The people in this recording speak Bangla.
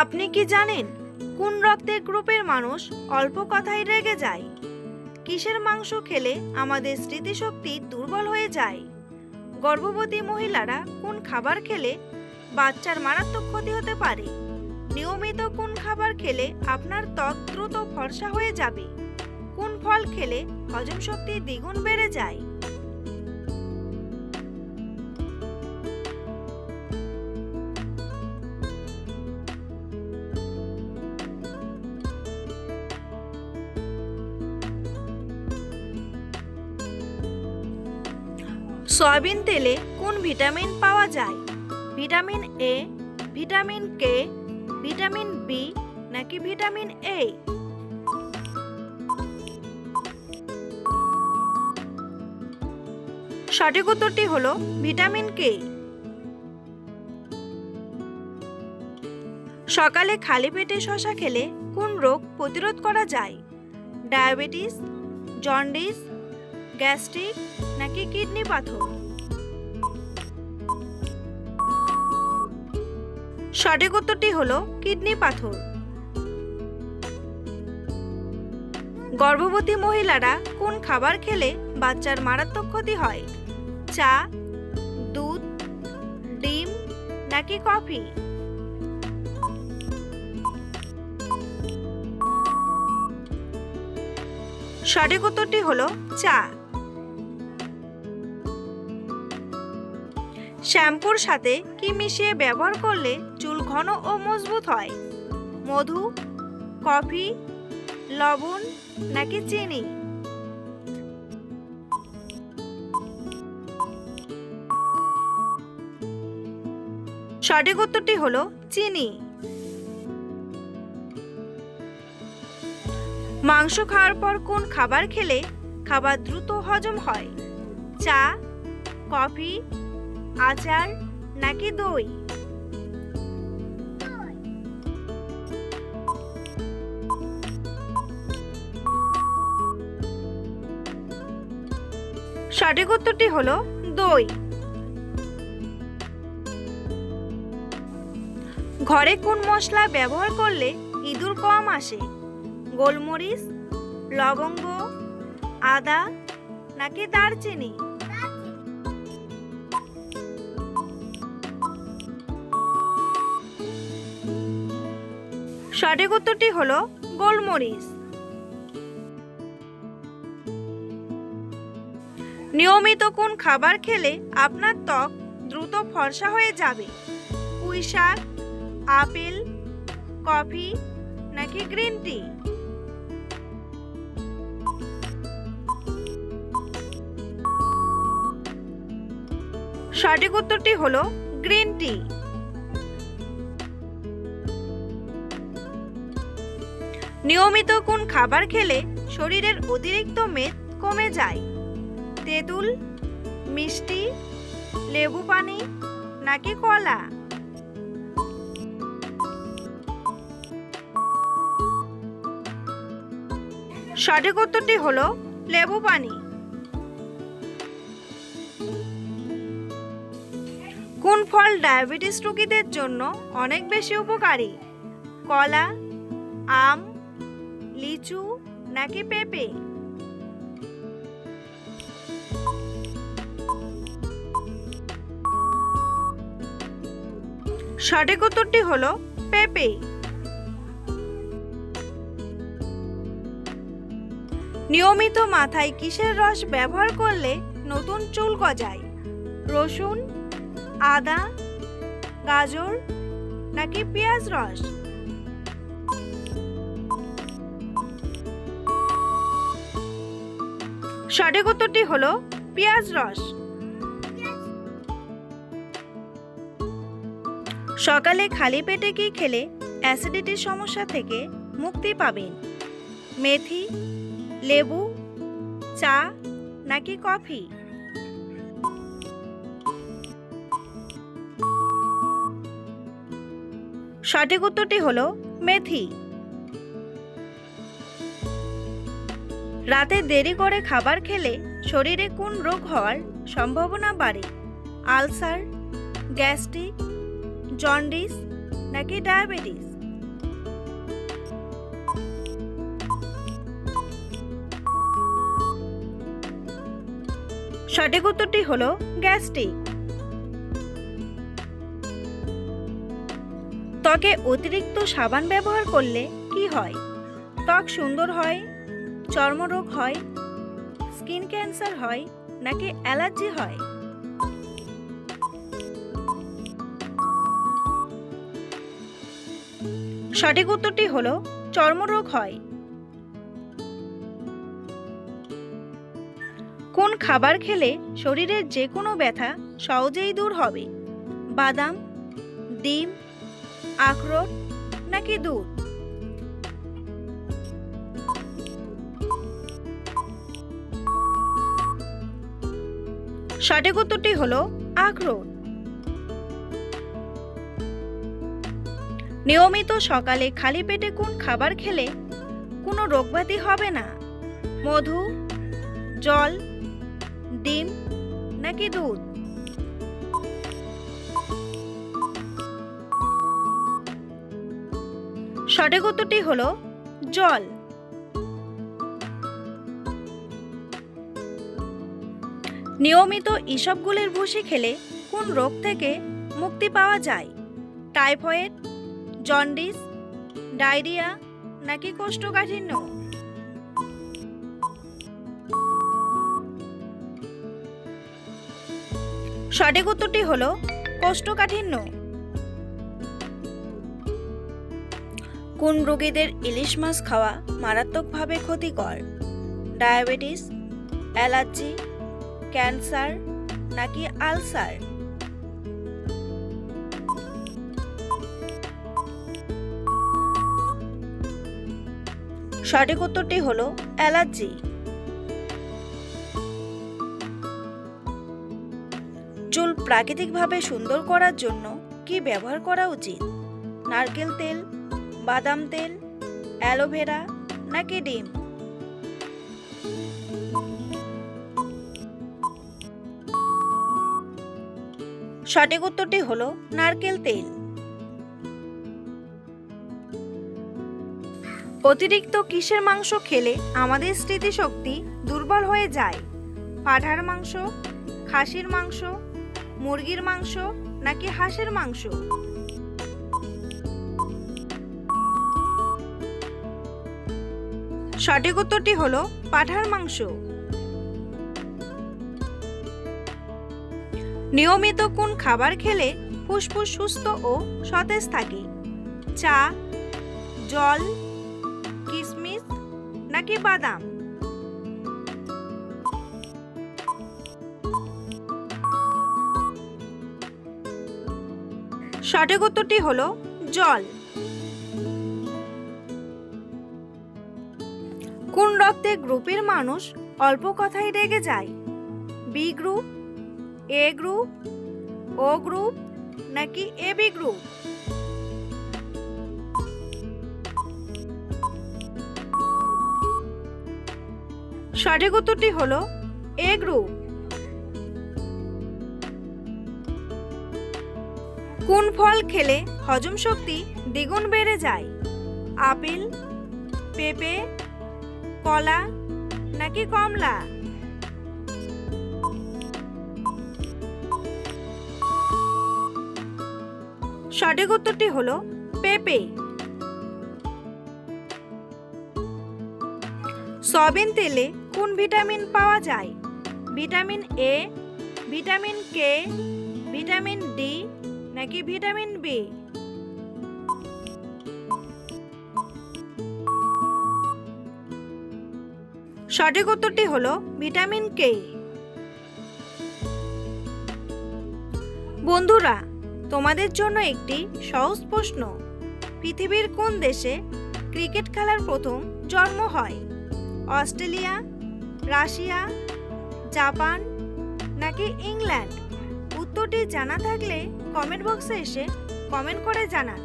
আপনি কি জানেন কোন রক্তের গ্রুপের মানুষ অল্প কথায় রেগে যায়? কিসের মাংস খেলে আমাদের স্মৃতিশক্তি দুর্বল হয়ে যায়? গর্ভবতী মহিলারা কোন খাবার খেলে বাচ্চার মারাত্মক ক্ষতি হতে পারে? নিয়মিত কোন খাবার খেলে আপনার ত্বক দ্রুত ফর্সা হয়ে যাবে? কোন ফল খেলে হজম শক্তি দ্বিগুণ বেড়ে যায়? সয়াবিন তেলে কোন ভিটামিন পাওয়া যায়? Vitamin A, vitamin K, vitamin B নাকি ভিটামিন এ? সঠিক উত্তরটি হলো ভিটামিন কে। সকালে খালি পেটে শসা খেলে কোন রোগ প্রতিরোধ করা যায়? ডায়াবেটিস, জন্ডিস, গ্যাস্ট্রিক নাকি কিডনি পাথর? সঠিক উত্তরটি হলো কিডনি পাথর। গর্ভবতী মহিলারা কোন খাবার খেলে বাচ্চার মারাত্মক ক্ষতি হয়? চা, দুধ, ডিম নাকি কফি? সঠিক উত্তরটি হলো চা। শ্যাম্পুর সাথে কি মিশিয়ে ব্যবহার করলে চুল ঘন ও মজবুত হয়? মধু, কফি, লবণ নাকি চিনি? সঠিক উত্তরটি হলো চিনি। মাংস খাওয়ার পর কোন খাবার খেলে খাবার দ্রুত হজম হয়? চা, কফি, আচার নাকি দই? সঠিক উত্তরটি হলো দই। ঘরে কোন মশলা ব্যবহার করলে ইঁদুর কম আসে? গোলমরিচ, লবঙ্গ, আদা নাকি দারচিনি? সঠিক উত্তরটি হলো গোলমরিচ। নিয়মিত কোন খাবার খেলে আপনার ত্বক দ্রুত ফর্সা হয়ে যাবে? পুঁই শাক, আপেল, কফি নাকি গ্রিন টি? সঠিক উত্তরটি হলো গ্রিন টি। নিয়মিত কোন খাবার খেলে শরীরের অতিরিক্ত মেদ কমে যায়? তেঁতুল, মিষ্টি, লেবু পানি নাকি কলা? সঠিক উত্তরটি হলো লেবু পানি। কোন ফল ডায়াবেটিস রোগীদের জন্য অনেক বেশি উপকারী? কলা, আম, লিচু নাকি পেঁপে? সঠিক উত্তরটি হলো পেঁপে। নিয়মিত মাথায় কিসের রস ব্যবহার করলে নতুন চুল গজায়? রসুন, আদা, গাজর নাকি পেঁয়াজ রস? সঠিক উত্তরটি হলো পেঁয়াজ রস। সকালে খালি পেটে কি খেলে অ্যাসিডিটির সমস্যা থেকে মুক্তি পাবেন? মেথি, লেবু, চা নাকি কফি? সঠিক উত্তরটি হলো মেথি। রাতে দেরি করে খাবার খেলে শরীরে কোন রোগ হওয়ার সম্ভাবনা বাড়ে? আলসার, গ্যাস্ট্রিক, জন্ডিস নাকি ডায়াবেটিস? সঠিক উত্তরটি হলো গ্যাস্ট্রিক। ত্বকে অতিরিক্ত সাবান ব্যবহার করলে কি হয়? ত্বক সুন্দর হয়, চর্মরোগ হয়, স্কিন ক্যান্সার হয় নাকি অ্যালার্জি হয়? সঠিক উত্তরটি হলো চর্মরোগ হয়। কোন খাবার খেলে শরীরের যে কোনো ব্যথা সহজেই দূর হবে? বাদাম, ডিম, আখরোট নাকি দুধ? সঠিক উত্তরটি হলো আখরোট। নিয়মিত সকালে খালি পেটে কোন খাবার খেলে কোনো রোগব্যাধি হবে না? মধু, জল, ডিম নাকি দুধ? সঠিক উত্তরটি হলো জল। নিয়মিত ইসবগুলের ভুসি খেলে কোন রোগ থেকে মুক্তি পাওয়া যায়? টাইফয়েড, জন্ডিস, ডায়রিয়া নাকি কোষ্ঠকাঠিন্য? সঠিক উত্তরটি হলো কোষ্ঠকাঠিন্য। কোন রোগীদের ইলিশ মাছ খাওয়া মারাত্মকভাবে ক্ষতিকর? ডায়াবেটিস, অ্যালার্জি, ক্যান্সার নাকি আলসার? সঠিক উত্তরটি হলো অ্যালার্জি। চুল প্রাকৃতিকভাবে সুন্দর করার জন্য কি ব্যবহার করা উচিত? নারকেল তেল, বাদাম তেল, অ্যালোভেরা নাকি ডিম? সঠিক উত্তরটি হলো নারকেল তেল। অতিরিক্ত কিসের মাংস খেলে আমাদের স্মৃতিশক্তি দুর্বল হয়ে যায়? পাঁঠার মাংস, খাসির মাংস, মুরগির মাংস নাকি হাঁসের মাংস? সঠিক উত্তরটি হলো পাঁঠার মাংস। নিয়মিত কোন খাবার খেলে ফুসফুস সুস্থ ও সতেজ থাকে? চা, জল, কিশমিশ নাকি বাদাম? সঠিক উত্তরটি হলো জল। কোন রক্তের গ্রুপের মানুষ অল্প কথায় রেগে যায়? বি গ্রুপ, এ গ্রুপ, ও গ্রুপ নাকি এবি গ্রুপ? সঠিক উত্তরটি হলো এ গ্রুপ। কোন ফল খেলে হজম শক্তি দ্বিগুণ বেড়ে যায়? আপেল, পেঁপে, কলা নাকি কমলা? সঠিক উত্তরটি হলো পেঁপে। সয়াবিন তেলে কোন ভিটামিন পাওয়া যায়? Vitamin A, vitamin K, vitamin D নাকি ভিটামিন বি? সঠিক উত্তরটি হলো ভিটামিন কে। বন্ধুরা, তোমাদের জন্য একটি সহজ প্রশ্ন। পৃথিবীর কোন দেশে ক্রিকেট খেলার প্রথম জন্ম হয়? অস্ট্রেলিয়া, রাশিয়া, জাপান নাকি ইংল্যান্ড? উত্তরটি জানা থাকলে কমেন্ট বক্সে এসে কমেন্ট করে জানান।